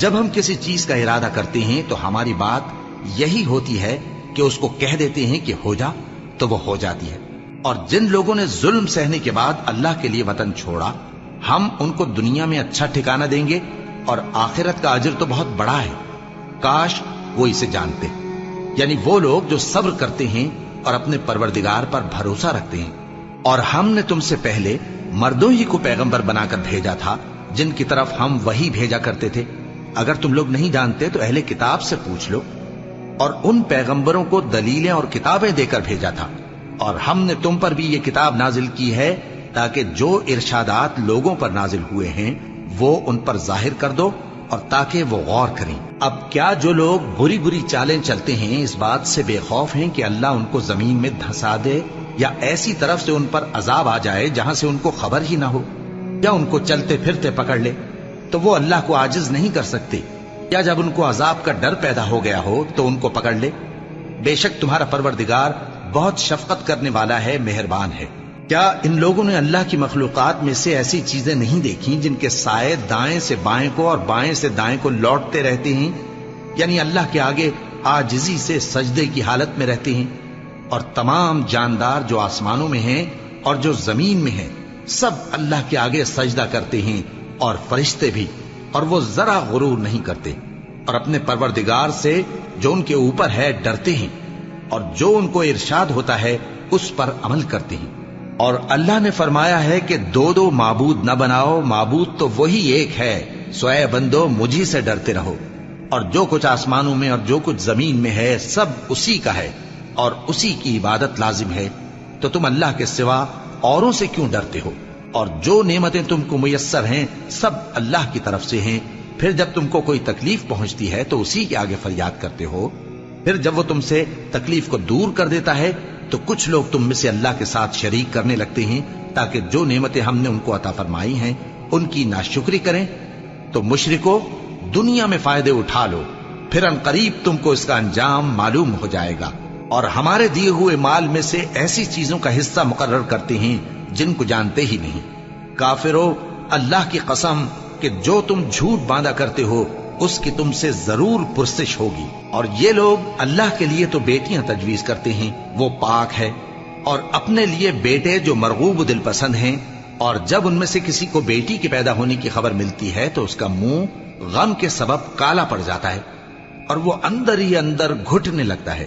جب ہم کسی چیز کا ارادہ کرتے ہیں تو ہماری بات یہی ہوتی ہے کہ اس کو کہہ دیتے ہیں کہ ہو جا تو وہ ہو جاتی ہے۔ اور جن لوگوں نے ظلم سہنے کے بعد اللہ کے لیے وطن چھوڑا، ہم ان کو دنیا میں اچھا ٹھکانہ دیں گے اور آخرت کا اجر تو بہت بڑا ہے، کاش وہ اسے جانتے۔ یعنی وہ لوگ جو صبر کرتے ہیں اور اپنے پروردگار پر بھروسہ رکھتے ہیں۔ اور ہم نے تم سے پہلے مردوں ہی کو پیغمبر بنا کر بھیجا تھا جن کی طرف ہم وحی بھیجا کرتے تھے۔ اگر تم لوگ نہیں جانتے تو اہل کتاب سے پوچھ لو۔ اور ان پیغمبروں کو دلیلیں اور کتابیں دے کر بھیجا تھا، اور ہم نے تم پر بھی یہ کتاب نازل کی ہے تاکہ جو ارشادات لوگوں پر نازل ہوئے ہیں وہ ان پر ظاہر کر دو اور تاکہ وہ غور کریں۔ اب کیا جو لوگ بری بری چالیں چلتے ہیں اس بات سے بے خوف ہیں کہ اللہ ان کو زمین میں دھسا دے، یا ایسی طرف سے ان پر عذاب آ جائے جہاں سے ان کو خبر ہی نہ ہو، یا ان کو چلتے پھرتے پکڑ لے تو وہ اللہ کو عاجز نہیں کر سکتے، یا جب ان کو عذاب کا ڈر پیدا ہو گیا ہو تو ان کو پکڑ لے؟ بے شک تمہارا پروردگار بہت شفقت کرنے والا ہے، مہربان ہے۔ کیا ان لوگوں نے اللہ کی مخلوقات میں سے ایسی چیزیں نہیں دیکھی جن کے سائے دائیں سے بائیں کو اور بائیں سے دائیں کو لوٹتے رہتے ہیں؟ یعنی اللہ کے آگے عاجزی سے سجدے کی حالت میں رہتے ہیں۔ اور تمام جاندار جو آسمانوں میں ہیں اور جو زمین میں ہیں سب اللہ کے آگے سجدہ کرتے ہیں، اور فرشتے بھی، اور وہ ذرا غرور نہیں کرتے، اور اپنے پروردگار سے جو ان کے اوپر ہے ڈرتے ہیں، اور جو ان کو ارشاد ہوتا ہے اس پر عمل کرتے ہیں۔ اور اللہ نے فرمایا ہے کہ دو دو معبود نہ بناؤ، معبود تو وہی ایک ہے، سو اے بندو مجھی سے ڈرتے رہو۔ اور جو کچھ آسمانوں میں اور جو کچھ زمین میں ہے سب اسی کا ہے، اور اسی کی عبادت لازم ہے، تو تم اللہ کے سوا اوروں سے کیوں ڈرتے ہو؟ اور جو نعمتیں تم کو میسر ہیں سب اللہ کی طرف سے ہیں۔ پھر جب تم کو کوئی تکلیف پہنچتی ہے تو اسی کے آگے فریاد کرتے ہو، پھر جب وہ تم سے تکلیف کو دور کر دیتا ہے تو کچھ لوگ تم میں سے اللہ کے ساتھ شریک کرنے لگتے ہیں تاکہ جو نعمتیں ہم نے ان کو عطا فرمائی ہیں ان کی ناشکری کریں۔ تو مشرکو دنیا میں فائدے اٹھا لو، پھر ان قریب تم کو اس کا انجام معلوم ہو جائے گا۔ اور ہمارے دیے ہوئے مال میں سے ایسی چیزوں کا حصہ مقرر کرتے ہیں جن کو جانتے ہی نہیں۔ کافرو اللہ کی قسم کہ جو تم جھوٹ باندھا کرتے ہو اس کی تم سے ضرور پرسش ہوگی۔ اور یہ لوگ اللہ کے لیے تو بیٹیاں تجویز کرتے ہیں، وہ پاک ہے، اور اپنے لیے بیٹے جو مرغوب دل پسند ہیں، اور جب ان میں سے کسی کو بیٹی کے پیدا ہونے کی خبر ملتی ہے تو اس کا منہ غم کے سبب کالا پڑ جاتا ہے، اور وہ اندر ہی اندر گھٹنے لگتا ہے،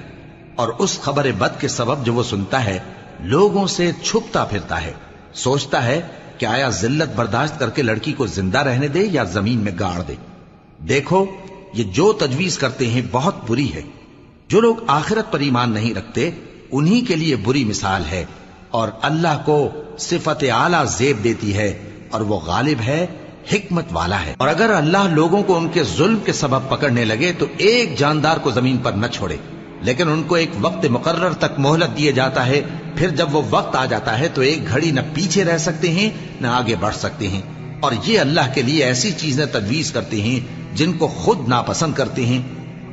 اور اس خبر بد کے سبب جو وہ سنتا ہے لوگوں سے چھپتا پھرتا ہے، سوچتا ہے کہ آیا ذلت برداشت کر کے لڑکی کو زندہ رہنے دے یا زمین میں گاڑ دے۔ دیکھو یہ جو تجویز کرتے ہیں بہت بری ہے۔ جو لوگ آخرت پر ایمان نہیں رکھتے انہی کے لیے بری مثال ہے، اور اللہ کو صفت اعلیٰ زیب دیتی ہے، اور وہ غالب ہے، حکمت والا ہے۔ اور اگر اللہ لوگوں کو ان کے ظلم کے سبب پکڑنے لگے تو ایک جاندار کو زمین پر نہ چھوڑے، لیکن ان کو ایک وقت مقرر تک مہلت دیے جاتا ہے، پھر جب وہ وقت آ جاتا ہے تو ایک گھڑی نہ پیچھے رہ سکتے ہیں نہ آگے بڑھ سکتے ہیں۔ اور یہ اللہ کے لیے ایسی چیزیں تجویز کرتے ہیں جن کو خود ناپسند کرتے ہیں،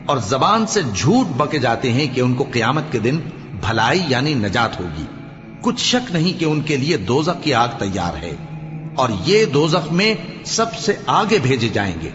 اور زبان سے جھوٹ بکے جاتے ہیں کہ ان کو قیامت کے دن بھلائی یعنی نجات ہوگی۔ کچھ شک نہیں کہ ان کے لیے دوزخ کی آگ تیار ہے، اور یہ دوزخ میں سب سے آگے بھیجے جائیں گے۔